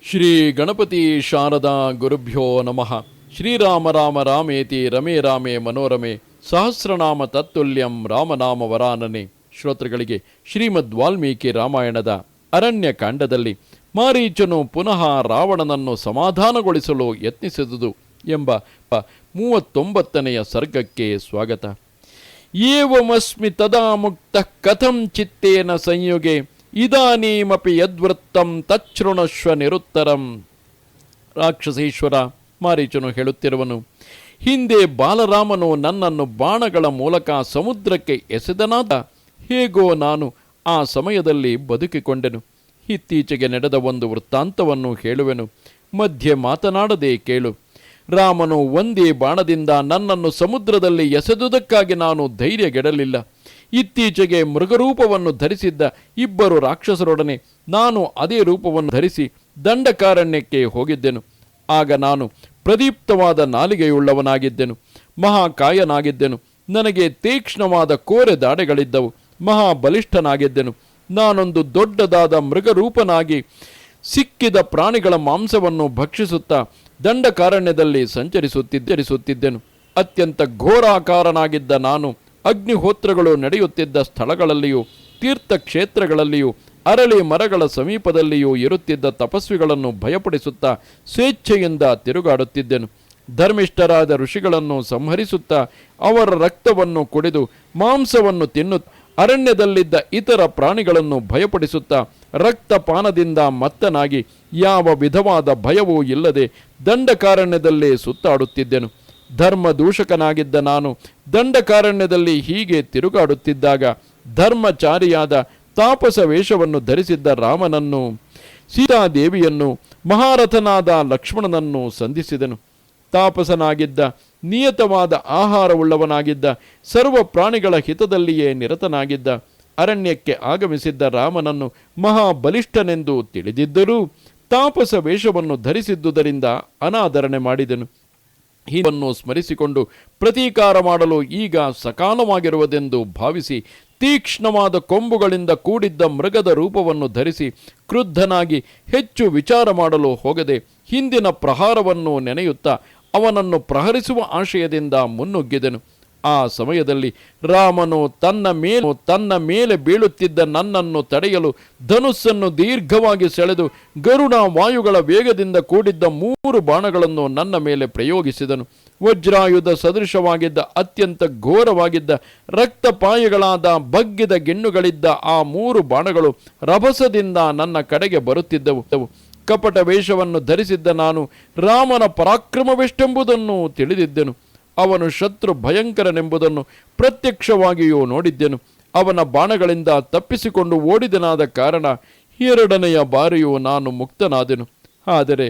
ಶ್ರೀ ಗಣಪತಿ ಶಾರದಾ ಗುರುಭ್ಯೋ ನಮಃ. ಶ್ರೀರಾಮ ರಾಮ ರಾಮೇತಿ ರಮೇ ರಾಮೇ ಮನೋರಮೆ ಸಹಸ್ರನಾಮ ತತ್ತುಲ್ಯಂ ರಾಮನಾಮ ವರಾನನೆ. ಶ್ರೋತೃಗಳಿಗೆ ಶ್ರೀಮದ್ ವಾಲ್ಮೀಕಿ ರಾಮಾಯಣದ ಅರಣ್ಯ ಕಾಂಡದಲ್ಲಿ ಮಾರೀಚನು ಪುನಃ ರಾವಣನನ್ನು ಸಮಾಧಾನಗೊಳಿಸಲು ಯತ್ನಿಸಿದುದು ಎಂಬ 39ನೆಯ ಸರ್ಗಕ್ಕೆ ಸ್ವಾಗತ. ಏವಮಸ್ಮಿ ತದಾ ಮುಕ್ತಃ ಕಥಂ ಚಿತ್ತೇನ ಸಂಯುಗೆ ಇದಾನೀಮಪಿ ಯದ್ವೃತ್ತಂ ತಚ್ಛೃಣಶ್ವ ನಿರುತ್ತರಂ. ರಾಕ್ಷಸೇಶ್ವರ ಮಾರೀಚನು ಹೇಳುತ್ತಿರುವನು, ಹಿಂದೆ ಬಾಲರಾಮನು ನನ್ನನ್ನು ಬಾಣಗಳ ಮೂಲಕ ಸಮುದ್ರಕ್ಕೆ ಎಸೆದನಾದ ಹೇಗೋ ನಾನು ಆ ಸಮಯದಲ್ಲಿ ಬದುಕಿಕೊಂಡೆನು. ಇತ್ತೀಚೆಗೆ ನಡೆದ ಒಂದು ವೃತ್ತಾಂತವನ್ನು ಹೇಳುವೆನು, ಮಧ್ಯೆ ಮಾತನಾಡದೆ ಕೇಳು. ರಾಮನು ಒಂದೇ ಬಾಣದಿಂದ ನನ್ನನ್ನು ಸಮುದ್ರದಲ್ಲಿ ಎಸೆದುದಕ್ಕಾಗಿ ನಾನು ಧೈರ್ಯಗೆಡಲಿಲ್ಲ. ಇತ್ತೀಚೆಗೆ ಮೃಗರೂಪವನ್ನು ಧರಿಸಿದ್ದ ಇಬ್ಬರು ರಾಕ್ಷಸರೊಡನೆ ನಾನು ಅದೇ ರೂಪವನ್ನು ಧರಿಸಿ ದಂಡಕಾರಣ್ಯಕ್ಕೆ ಹೋಗಿದ್ದೆನು. ಆಗ ನಾನು ಪ್ರದೀಪ್ತವಾದ ನಾಲಿಗೆಯುಳ್ಳವನಾಗಿದ್ದೆನು, ಮಹಾಕಾಯನಾಗಿದ್ದೆನು. ನನಗೆ ತೀಕ್ಷ್ಣವಾದ ಕೋರೆ ದಾಡೆಗಳಿದ್ದವು, ಮಹಾಬಲಿಷ್ಠನಾಗಿದ್ದೆನು. ನಾನೊಂದು ದೊಡ್ಡದಾದ ಮೃಗರೂಪನಾಗಿ ಸಿಕ್ಕಿದ ಪ್ರಾಣಿಗಳ ಮಾಂಸವನ್ನು ಭಕ್ಷಿಸುತ್ತಾ ದಂಡಕಾರಣ್ಯದಲ್ಲಿ ಸಂಚರಿಸುತ್ತಿದ್ದೆನು. ಅತ್ಯಂತ ಘೋರಾಕಾರನಾಗಿದ್ದ ನಾನು ಅಗ್ನಿಹೋತ್ರಗಳು ನಡೆಯುತ್ತಿದ್ದ ಸ್ಥಳಗಳಲ್ಲಿಯೂ ತೀರ್ಥಕ್ಷೇತ್ರಗಳಲ್ಲಿಯೂ ಅರಳಿ ಮರಗಳ ಸಮೀಪದಲ್ಲಿಯೂ ಇರುತ್ತಿದ್ದ ತಪಸ್ವಿಗಳನ್ನು ಭಯಪಡಿಸುತ್ತಾ ಸ್ವೇಚ್ಛೆಯಿಂದ ತಿರುಗಾಡುತ್ತಿದ್ದೆನು. ಧರ್ಮಿಷ್ಠರಾದ ಋಷಿಗಳನ್ನು ಸಂಹರಿಸುತ್ತಾ ಅವರ ರಕ್ತವನ್ನು ಕುಡಿದು ಮಾಂಸವನ್ನು ತಿನ್ನುತ್ತಾ ಅರಣ್ಯದಲ್ಲಿದ್ದ ಇತರ ಪ್ರಾಣಿಗಳನ್ನು ಭಯಪಡಿಸುತ್ತಾ ರಕ್ತಪಾನದಿಂದ ಮತ್ತನಾಗಿ ಯಾವ ವಿಧವಾದ ಭಯವೂ ಇಲ್ಲದೆ ದಂಡಕಾರಣ್ಯದಲ್ಲೇ ಸುತ್ತಾಡುತ್ತಿದ್ದೆನು. ಧರ್ಮ ದೂಷಕನಾಗಿದ್ದ ನಾನು ದಂಡಕಾರಣ್ಯದಲ್ಲಿ ಹೀಗೆ ತಿರುಗಾಡುತ್ತಿದ್ದಾಗ ಧರ್ಮಚಾರಿಯಾದ ತಾಪಸ ವೇಷವನ್ನು ಧರಿಸಿದ್ದ ರಾಮನನ್ನು, ಸೀತಾದೇವಿಯನ್ನು, ಮಹಾರಥನಾದ ಲಕ್ಷ್ಮಣನನ್ನು ಸಂಧಿಸಿದನು. ತಾಪಸನಾಗಿದ್ದ, ನಿಯತವಾದ ಆಹಾರವುಳ್ಳವನಾಗಿದ್ದ, ಸರ್ವ ಪ್ರಾಣಿಗಳ ಹಿತದಲ್ಲಿಯೇ ನಿರತನಾಗಿದ್ದ, ಅರಣ್ಯಕ್ಕೆ ಆಗಮಿಸಿದ್ದ ರಾಮನನ್ನು ಮಹಾಬಲಿಷ್ಠನೆಂದು ತಿಳಿದಿದ್ದರೂ ತಾಪಸ ವೇಷವನ್ನು ಧರಿಸಿದ್ದುದರಿಂದ ಅನಾದರಣೆ ಮಾಡಿದನು. ಹೀವನ್ನು ಸ್ಮರಿಸಿಕೊಂಡು ಪ್ರತೀಕಾರ ಮಾಡಲು ಈಗ ಸಕಾಲವಾಗಿರುವುದೆಂದು ಭಾವಿಸಿ ತೀಕ್ಷ್ಣವಾದ ಕೊಂಬುಗಳಿಂದ ಕೂಡಿದ್ದ ಮೃಗದ ರೂಪವನ್ನು ಧರಿಸಿ ಕ್ರುದ್ಧನಾಗಿ ಹೆಚ್ಚು ವಿಚಾರ ಮಾಡಲು ಹೋಗದೆ ಹಿಂದಿನ ಪ್ರಹಾರವನ್ನು ನೆನೆಯುತ್ತಾ ಅವನನ್ನು ಪ್ರಹರಿಸುವ ಆಶಯದಿಂದ ಮುನ್ನುಗ್ಗಿದನು. ಆ ಸಮಯದಲ್ಲಿ ರಾಮನು ತನ್ನ ಮೇಲೆ ಬೀಳುತ್ತಿದ್ದ ನನ್ನನ್ನು ತಡೆಯಲು ಧನುಸ್ಸನ್ನು ದೀರ್ಘವಾಗಿ ಸೆಳೆದು ಗರುಡ ವಾಯುಗಳ ವೇಗದಿಂದ ಕೂಡಿದ್ದ 3 ಬಾಣಗಳನ್ನು ನನ್ನ ಮೇಲೆ ಪ್ರಯೋಗಿಸಿದನು. ವಜ್ರಾಯುಧ ಸದೃಶವಾಗಿದ್ದ, ಅತ್ಯಂತ ಘೋರವಾಗಿದ್ದ, ರಕ್ತಪಾಯಗಳಾದ ಬಗ್ಗಿದ ಗೆಣ್ಣುಗಳಿದ್ದ ಆ 3 ಬಾಣಗಳು ರಭಸದಿಂದ ನನ್ನ ಕಡೆಗೆ ಬರುತ್ತಿದ್ದವು. ಕಪಟ ವೇಷವನ್ನು ಧರಿಸಿದ್ದ ನಾನು ರಾಮನ ಪರಾಕ್ರಮವೆಷ್ಟೆಂಬುದನ್ನು ತಿಳಿದಿದ್ದೆನು. ಅವನು ಶತ್ರು ಭಯಂಕರನೆಂಬುದನ್ನು ಪ್ರತ್ಯಕ್ಷವಾಗಿಯೂ ನೋಡಿದ್ದೆನು. ಅವನ ಬಾಣಗಳಿಂದ ತಪ್ಪಿಸಿಕೊಂಡು ಓಡಿದನಾದ ಕಾರಣ 2ನೆಯ ಬಾರಿಯೂ ನಾನು ಮುಕ್ತನಾದೆನು. ಆದರೆ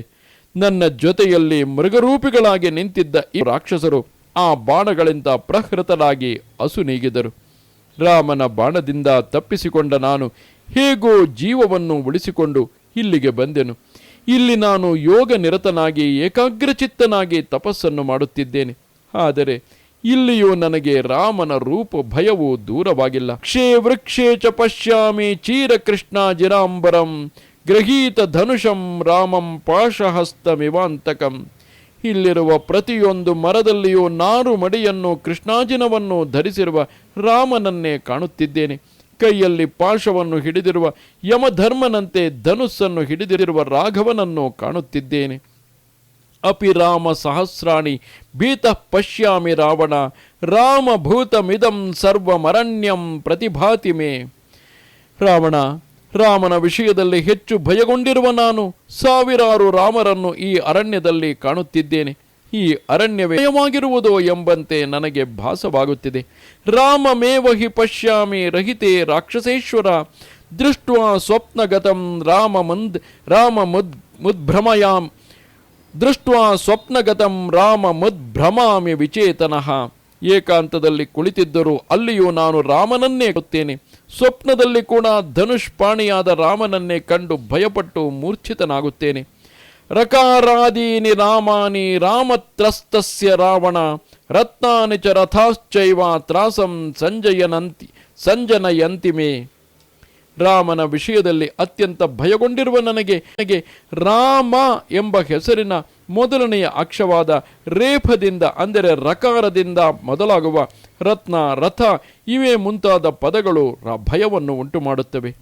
ನನ್ನ ಜೊತೆಯಲ್ಲಿ ಮೃಗರೂಪಿಗಳಾಗಿ ನಿಂತಿದ್ದ ಈ ರಾಕ್ಷಸರು ಆ ಬಾಣಗಳಿಂದ ಪ್ರಹೃತರಾಗಿ ಅಸುನೀಗಿದರು. ರಾಮನ ಬಾಣದಿಂದ ತಪ್ಪಿಸಿಕೊಂಡ ನಾನು ಹೇಗೋ ಜೀವವನ್ನು ಉಳಿಸಿಕೊಂಡು ಇಲ್ಲಿಗೆ ಬಂದೆನು. ಇಲ್ಲಿ ನಾನು ಯೋಗ ನಿರತನಾಗಿ ಏಕಾಗ್ರಚಿತ್ತನಾಗಿ ತಪಸ್ಸನ್ನು ಮಾಡುತ್ತಿದ್ದೇನೆ. ಆದರೆ ಇಲ್ಲಿಯೂ ನನಗೆ ರಾಮನ ರೂಪ ಭಯವೂ ದೂರವಾಗಿಲ್ಲ. ಕ್ಷೇ ವೃಕ್ಷೇ ಚ ಪಶ್ಯಾಮಿ ಚೀರಕೃಷ್ಣ ಜಿರಾಂಬರಂ ಗೃಹೀತ ಧನುಷಂ ರಾಮಂ ಪಾಶಹಸ್ತಮಿವಾಂತಕಂ. ಇಲ್ಲಿರುವ ಪ್ರತಿಯೊಂದು ಮರದಲ್ಲಿಯೂ ನಾರು ಮಡಿಯನ್ನು ಕೃಷ್ಣಾಜಿನವನ್ನು ಧರಿಸಿರುವ ರಾಮನನ್ನೇ ಕಾಣುತ್ತಿದ್ದೇನೆ. ಕೈಯಲ್ಲಿ ಪಾಶವನ್ನು ಹಿಡಿದಿರುವ ಯಮಧರ್ಮನಂತೆ ಧನುಸ್ಸನ್ನು ಹಿಡಿದಿರುವ ರಾಘವನನ್ನು ಕಾಣುತ್ತಿದ್ದೇನೆ. ಅಪಿ ರಾಮ ಸಹಸ್ರಾಣಿ ಭೀತಃ ಪಶ್ಯಾಮಿ ರಾವಣ ರಾಮಭೂತಮಿದಂ ಸರ್ವಮರಣ್ಯಂ ಪ್ರತಿಭಾತಿ ಮೇ. ರಾಮನ ವಿಷಯದಲ್ಲಿ ಹೆಚ್ಚು ಭಯಗೊಂಡಿರುವ ನಾನು ಸಾವಿರಾರು ರಾಮರನ್ನು ಈ ಅರಣ್ಯದಲ್ಲಿ ಕಾಣುತ್ತಿದ್ದೇನೆ. ಈ ಅರಣ್ಯವೇ ಭಯವಾಗಿರುವುದೋ ಎಂಬಂತೆ ನನಗೆ ಭಾಸವಾಗುತ್ತಿದೆ. ರಾಮಮೇವ ಹಿ ಪಶ್ಯಾಮಿ ರಹಿತೆ ರಾಕ್ಷಸೇಶ್ವರ ದೃಷ್ಟ್ವಾ ಸ್ವಪ್ನಗತಂ ರಾಮ ಮುದ್ಭ್ರಮಾಮಿ ವಿಚೇತನಃ. ಏಕಾಂತದಲ್ಲಿ ಕುಳಿತಿದ್ದರೂ ಅಲ್ಲಿಯೂ ನಾನು ರಾಮನನ್ನೇ ಕಾಣುತ್ತೇನೆ. ಸ್ವಪ್ನದಲ್ಲಿ ಕೂಡ ಧನುಷ್ಪಾಣಿಯಾದ ರಾಮನನ್ನೇ ಕಂಡು ಭಯಪಟ್ಟು ಮೂರ್ಛಿತನಾಗುತ್ತೇನೆ. ರಕಾರಾದೀನಿ ರಾಮಾನಿ ರಾಮತ್ರಸ್ತಸ್ಯ ರಾವಣ ರತ್ನಾನಿ ಚ ರಥಾಶ್ಚೈವ ತ್ರಾಸಂ ಸಂಜನಯಂತಿ ಮೇ. ರಾಮನ ವಿಷಯದಲ್ಲಿ ಅತ್ಯಂತ ಭಯಗೊಂಡಿರುವ ನನಗೆ ರಾಮ ಎಂಬ ಹೆಸರಿನ ಮೊದಲನೆಯ ಅಕ್ಷರವಾದ ರೇಫದಿಂದ ಅಂದರೆ ರಕಾರದಿಂದ ಮೊದಲಾಗುವ ರತ್ನ, ರಥ ಇವೇ ಮುಂತಾದ ಪದಗಳು ಭಯವನ್ನು ಉಂಟು ಮಾಡುತ್ತವೆ.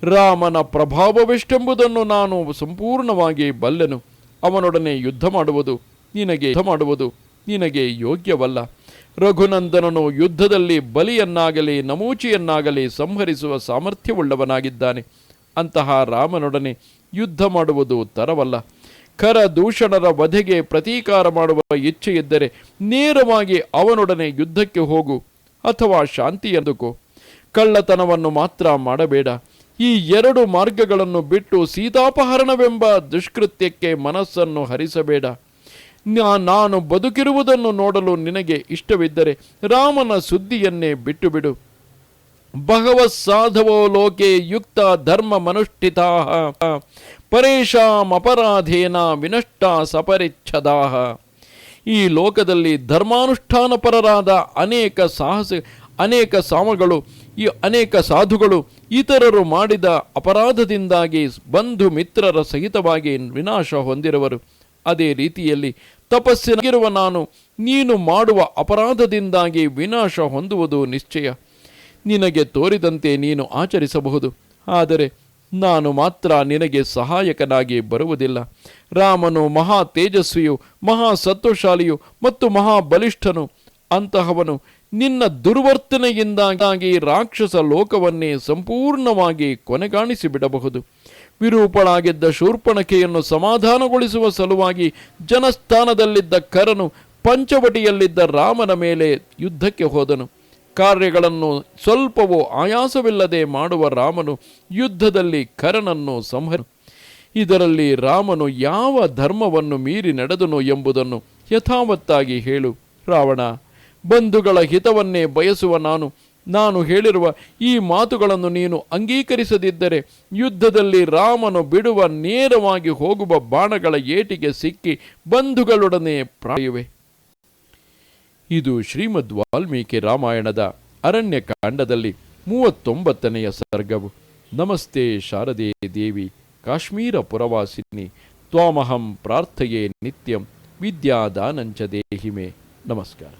ರಾಮನ ಪ್ರಭಾವವೆಷ್ಟೆಂಬುದನ್ನು ನಾನು ಸಂಪೂರ್ಣವಾಗಿ ಬಲ್ಲೆನು. ಅವನೊಡನೆ ಯುದ್ಧ ಮಾಡುವುದು ನಿನಗೆ ಯೋಗ್ಯವಲ್ಲ. ರಘುನಂದನನು ಯುದ್ಧದಲ್ಲಿ ಬಲಿಯನ್ನಾಗಲಿ ನಮೂಚಿಯನ್ನಾಗಲಿ ಸಂಹರಿಸುವ ಸಾಮರ್ಥ್ಯವುಳ್ಳವನಾಗಿದ್ದಾನೆ. ಅಂತಹ ರಾಮನೊಡನೆ ಯುದ್ಧ ಮಾಡುವುದು ತರವಲ್ಲ. ದೂಷಣರ ವಧೆಗೆ ಪ್ರತೀಕಾರ ಮಾಡುವ ಇಚ್ಛೆಯಿದ್ದರೆ ನೇರವಾಗಿ ಅವನೊಡನೆ ಯುದ್ಧಕ್ಕೆ ಹೋಗು, ಅಥವಾ ಶಾಂತಿಯೆಂದುಕೋ. ಕಳ್ಳತನವನ್ನು ಮಾತ್ರ ಮಾಡಬೇಡ. ಈ ಎರಡು ಮಾರ್ಗಗಳನ್ನು ಬಿಟ್ಟು ಸೀತಾಪಹರಣವೆಂಬ ದುಷ್ಕೃತ್ಯಕ್ಕೆ ಮನಸ್ಸನ್ನು ಹರಿಸಬೇಡ. ನಾನು ಬದುಕಿರುವುದನ್ನು ನೋಡಲು ನಿನಗೆ ಇಷ್ಟವಿದ್ದರೆ ರಾಮನ ಸುದ್ದಿಯನ್ನೇ ಬಿಟ್ಟು ಬಿಡು. ಭಗವತ್ ಸಾಧವೋ ಲೋಕೆ ಯುಕ್ತ ಧರ್ಮ ಮನುಷ್ಠಿತಾ ಪರೇಶಾಂ ಅಪರಾಧೇನ ವಿನಷ್ಟ ಸಪರಿಚ್ಛದಾ. ಈ ಲೋಕದಲ್ಲಿ ಧರ್ಮಾನುಷ್ಠಾನಪರರಾದ ಅನೇಕ ಸಾಧುಗಳು ಇತರರು ಮಾಡಿದ ಅಪರಾಧದಿಂದಾಗಿ ಬಂಧು ಮಿತ್ರರ ಸಹಿತವಾಗಿ ವಿನಾಶ ಹೊಂದಿರುವರು. ಅದೇ ರೀತಿಯಲ್ಲಿ ತಪಸ್ಸಿನಾಗಿರುವ ನೀನು ಮಾಡುವ ಅಪರಾಧದಿಂದಾಗಿ ವಿನಾಶ ಹೊಂದುವುದು ನಿಶ್ಚಯ. ನಿನಗೆ ತೋರಿದಂತೆ ನೀನು ಆಚರಿಸಬಹುದು, ಆದರೆ ನಾನು ಮಾತ್ರ ನಿನಗೆ ಸಹಾಯಕನಾಗಿ ಬರುವುದಿಲ್ಲ. ರಾಮನು ಮಹಾ ತೇಜಸ್ವಿಯು, ಮಹಾ ಸತ್ವಶಾಲಿಯು ಮತ್ತು ಮಹಾಬಲಿಷ್ಠನು. ಅಂತಹವನು ನಿನ್ನ ದುರ್ವರ್ತನೆಯಿಂದಾಗಿ ರಾಕ್ಷಸ ಲೋಕವನ್ನೇ ಸಂಪೂರ್ಣವಾಗಿ ಕೊನೆಗಾಣಿಸಿ ಬಿಡಬಹುದು. ವಿರೂಪಳಾಗಿದ್ದ ಶೂರ್ಪಣಖೆಯನ್ನು ಸಮಾಧಾನಗೊಳಿಸುವ ಸಲುವಾಗಿ ಜನಸ್ಥಾನದಲ್ಲಿದ್ದ ಕರನು ಪಂಚವಟಿಯಲ್ಲಿದ್ದ ರಾಮನ ಮೇಲೆ ಯುದ್ಧಕ್ಕೆ ಹೋದನು. ಕಾರ್ಯಗಳನ್ನು ಸ್ವಲ್ಪವೂ ಆಯಾಸವಿಲ್ಲದೆ ಮಾಡುವ ರಾಮನು ಯುದ್ಧದಲ್ಲಿ ಕರನನ್ನು ಇದರಲ್ಲಿ ರಾಮನು ಯಾವ ಧರ್ಮವನ್ನು ಮೀರಿ ನಡೆದನು ಎಂಬುದನ್ನು ಯಥಾವತ್ತಾಗಿ ಹೇಳು. ರಾವಣ, ಬಂಧುಗಳ ಹಿತವನ್ನೇ ಬಯಸುವ ನಾನು ಹೇಳಿರುವ ಈ ಮಾತುಗಳನ್ನು ನೀನು ಅಂಗೀಕರಿಸದಿದ್ದರೆ ಯುದ್ಧದಲ್ಲಿ ರಾಮನು ಬಿಡುವ ನೇರವಾಗಿ ಹೋಗುವ ಬಾಣಗಳ ಏಟಿಗೆ ಸಿಕ್ಕಿ ಬಂಧುಗಳೊಡನೆ ಪ್ರಾಯುವೆ. ಇದು ಶ್ರೀಮದ್ ವಾಲ್ಮೀಕಿ ರಾಮಾಯಣದ ಅರಣ್ಯಕಾಂಡದಲ್ಲಿ 39ನೆಯ ಸರ್ಗವು. ನಮಸ್ತೆ ಶಾರದೆ ದೇವಿ ಕಾಶ್ಮೀರ ಪುರವಾಸಿನಿ ತ್ವಾಮಹಂ ಪ್ರಾರ್ಥಯೇ ನಿತ್ಯಂ ವಿದ್ಯಾದಾನಂಚ ದೇಹಿಮೆ. ನಮಸ್ಕಾರ.